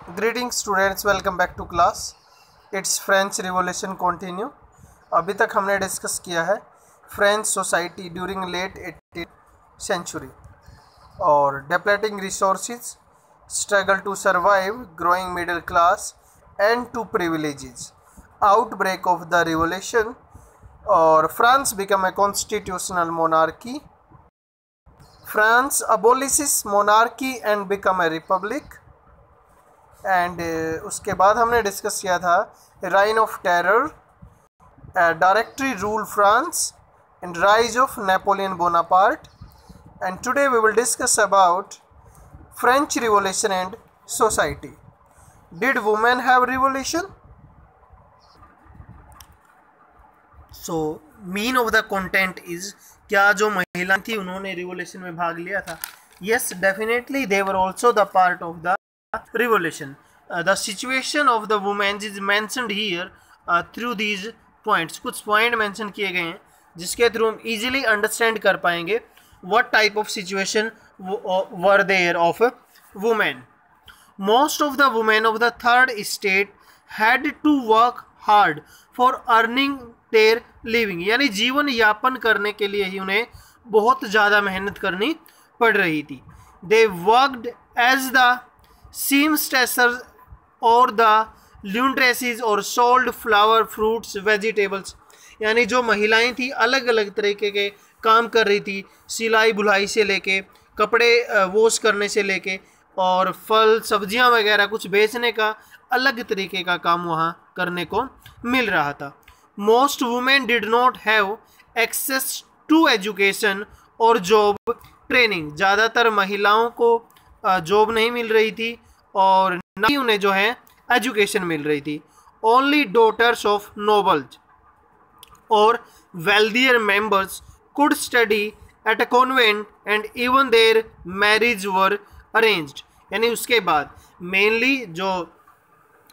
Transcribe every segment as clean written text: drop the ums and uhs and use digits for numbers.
Greeting students, welcome back to class. It's French revolution continue. अभी तक हमने discuss किया है French society during late 18th century और depleting resources, struggle to survive, growing middle class and to privileges, outbreak of the revolution और France become a constitutional monarchy, France abolishes monarchy and become a republic and उसके बाद हमने discuss किया था reign of terror, directory rule France and rise of Napoleon Bonaparte. And today we will discuss about French revolution and society. Did women have revolution? So mean of the content is, क्या जो महिला थी उन्होंने revolution में भाग लिया था? Yes, definitely they were also the part of the revolution. The situation of the women is mentioned here through these points. कुछ पॉइंट मेंशन किए गए हैं जिसके थ्रू हम इजीली अंडरस्टैंड कर पाएंगे what type of situation were there of women. Most of the women of the third estate had to work hard for earning their living. यानी जीवन यापन करने के लिए ही उन्हें बहुत ज़्यादा मेहनत करनी पड़ रही थी. They worked as the seamstresses और द ल्यूट्रेसेस और सोल्ड फ्लावर, फ्रूट्स, वेजिटेबल्स. यानी जो महिलाएं थी अलग अलग तरीके के काम कर रही थी, सिलाई बुनाई से लेके कपड़े वॉश करने से लेके और फल सब्जियां वगैरह कुछ बेचने का अलग तरीके का काम वहाँ करने को मिल रहा था. Most women did not have access to education और जॉब ट्रेनिंग. ज़्यादातर महिलाओं को जॉब नहीं मिल रही थी और न ही उन्हें जो है एजुकेशन मिल रही थी. ओनली डॉटर्स ऑफ नोबल्स और wealthier members could study at a convent and even there marriage were arranged. यानी उसके बाद मेनली जो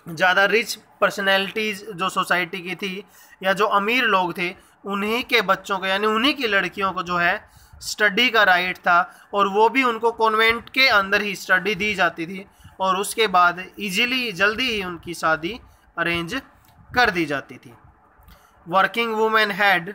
ज़्यादा रिच पर्सनैलिटीज़ जो सोसाइटी की थी या जो अमीर लोग थे उन्हीं के बच्चों को यानी उन्हीं की लड़कियों को जो है स्टडी का राइट था और वो भी उनको कॉन्वेंट के अंदर ही स्टडी दी जाती थी और उसके बाद इजीली जल्दी ही उनकी शादी अरेंज कर दी जाती थी. Working women had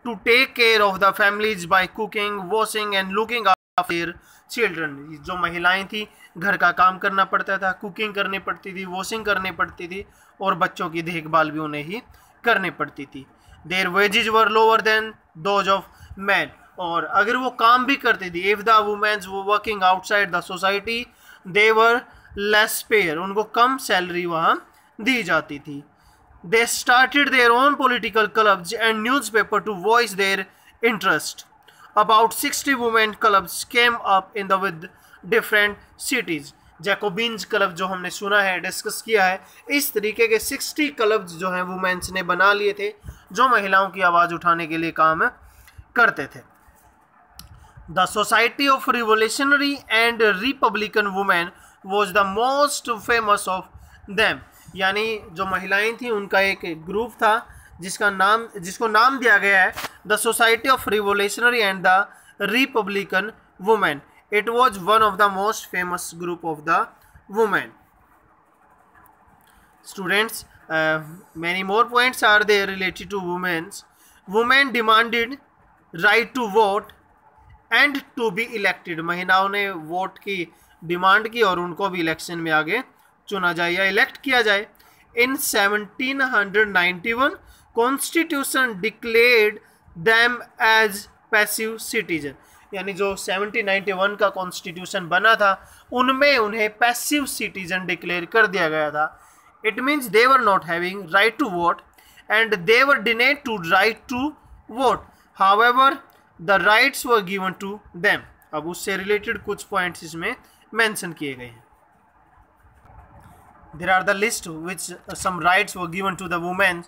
to take care of the families by cooking, washing and looking after their children. जो महिलाएं थी घर का काम करना पड़ता था, कुकिंग करनी पड़ती थी, वॉशिंग करनी पड़ती थी और बच्चों की देखभाल भी उन्हें ही करनी पड़ती थी. Their wages were lower than those of man. और अगर वो काम भी करती थी, इफ द वुमेन्स वो working outside the society they were less paid, उनको कम सैलरी वहाँ दी जाती थी. They started their own political clubs and newspaper to voice their interest. About 60 women clubs came up in the with different cities. Jacobins club जो हमने सुना है, डिस्कस किया है, इस तरीके के 60 क्लब्स जो हैं वुमेन्स ने बना लिए थे जो महिलाओं की आवाज़ उठाने के लिए काम करते थे. The Society of Revolutionary and Republican Women was the most famous of them. यानी जो महिलाएं थी उनका एक ग्रुप था जिसको नाम दिया गया है The Society of Revolutionary and the Republican Women. It was one of the most famous group of the women. Students, many more points are there related to women. Women demanded right to vote and to be elected. महिलाओं ने vote की demand की और उनको भी election में आगे चुना जाए या इलेक्ट किया जाए. In 1791 constitution declared them as passive citizen. यानी जो 1791 का कॉन्स्टिट्यूशन बना था उनमें उन्हें पैसिव सिटीजन डिक्लेयर कर दिया गया था. It means they were not having right to vote and they were denied to right to vote. However the rights were given to them. अब उससे रिलेटेड कुछ पॉइंट्स इसमें मेंशन किए गए हैं. There are the list which some rights were given to the women.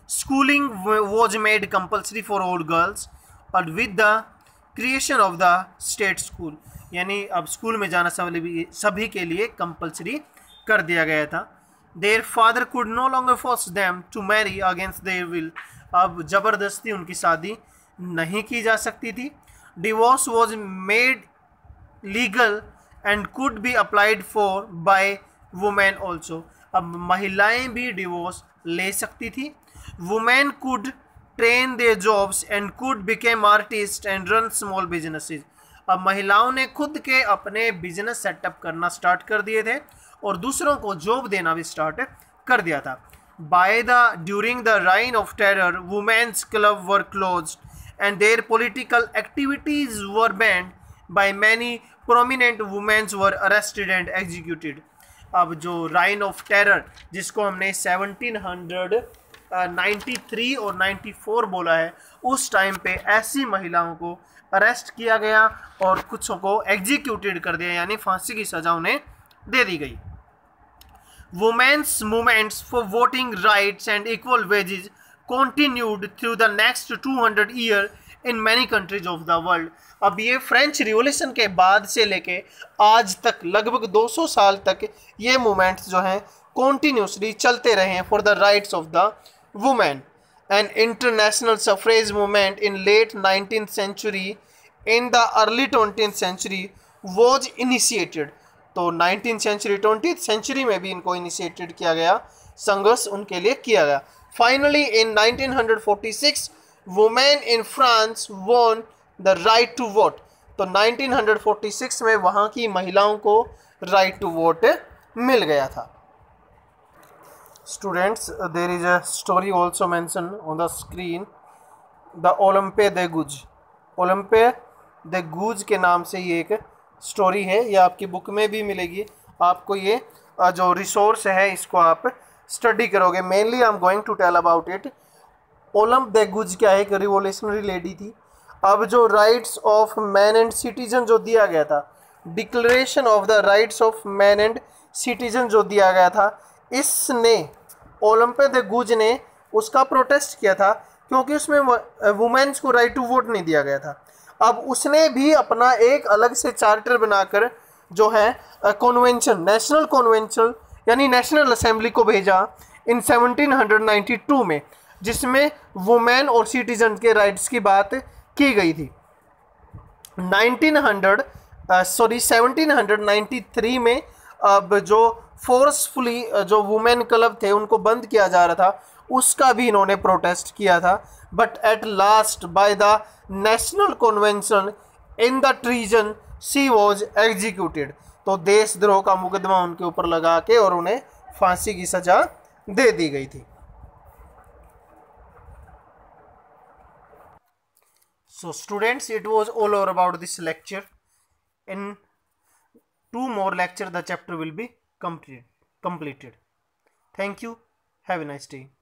Schooling was made compulsory for all girls और with the creation of the state school. यानी अब स्कूल में जाना सभी के लिए कंपल्सरी कर दिया गया था. Their father could no longer force them to marry against their will. अब ज़बरदस्ती उनकी शादी नहीं की जा सकती थी. Divorce was made legal and could be applied for by women also, अब महिलाएं भी डिवोर्स ले सकती थी। Women could train their jobs and could became artist and run small businesses, अब महिलाओं ने खुद के अपने बिजनेस सेटअप करना स्टार्ट कर दिए थे और दूसरों को जॉब देना भी स्टार्ट कर दिया था। During the reign of terror, women's clubs were closed and their political activities were banned. By many prominent women were arrested and executed. अब जो राइन ऑफ टेरर जिसको हमने 1793 और 94 बोला है, उस टाइम पे ऐसी महिलाओं को अरेस्ट किया गया और कुछ को एग्जीक्यूटेड कर दिया, यानी फांसी की सजा उन्हें दे दी गई। Women's movements for voting rights and equal wages continued through the next 200 years in many countries of the world. अब ये फ्रेंच रिवॉल्यूशन के बाद से लेके आज तक लगभग 200 साल तक ये मूवमेंट्स जो हैं कॉन्टीन्यूसली चलते रहे हैं for the rights of the women. An international suffrage movement in late 19th century in the early 20th century was initiated. तो 19th सेंचुरी 20th सेंचुरी में भी इनको इनिशिएटेड किया गया, संघर्ष उनके लिए किया गया। Finally in 1946 women in France won the right to vote, तो 1946 में वहाँ की महिलाओं को राइट टू वोट मिल गया था। Students, there is a story also mention on the screen, the Olympe de Gouges. Olympe de गुज के नाम से ये एक स्टोरी है, ये आपकी बुक में भी मिलेगी। आपको ये जो रिसोर्स है इसको आप स्टडी करोगे। Mainly I am going to tell about it. Olympe de Gouges क्या है, एक रिवोल्यूशनरी लेडी थी। अब जो rights of man and citizen जो दिया गया था, declaration of the rights of man and citizen जो दिया गया था, इसने ओलंपे दे गुज ने उसका प्रोटेस्ट किया था क्योंकि उसमें वुमेन्स को राइट टू वोट नहीं दिया गया था। अब उसने भी अपना एक अलग से चार्टर बनाकर जो है कन्वेंशन, नेशनल कन्वेंशन यानी नेशनल असेंबली को भेजा इन 1792 में, जिसमें वुमेन और सिटीजन के राइट्स की बात की गई थी। 1793 में अब जो फोर्सफुली जो वुमेन क्लब थे उनको बंद किया जा रहा था, उसका भी इन्होंने प्रोटेस्ट किया था। But at last by the national convention in the treason she was executed, तो देशद्रोह का मुकदमा उनके ऊपर लगा के और उन्हें फांसी की सजा दे दी गई थी। So students, it was all over about this lecture. In 2 more lecture the chapter will be completed. Thank you. Have a nice day.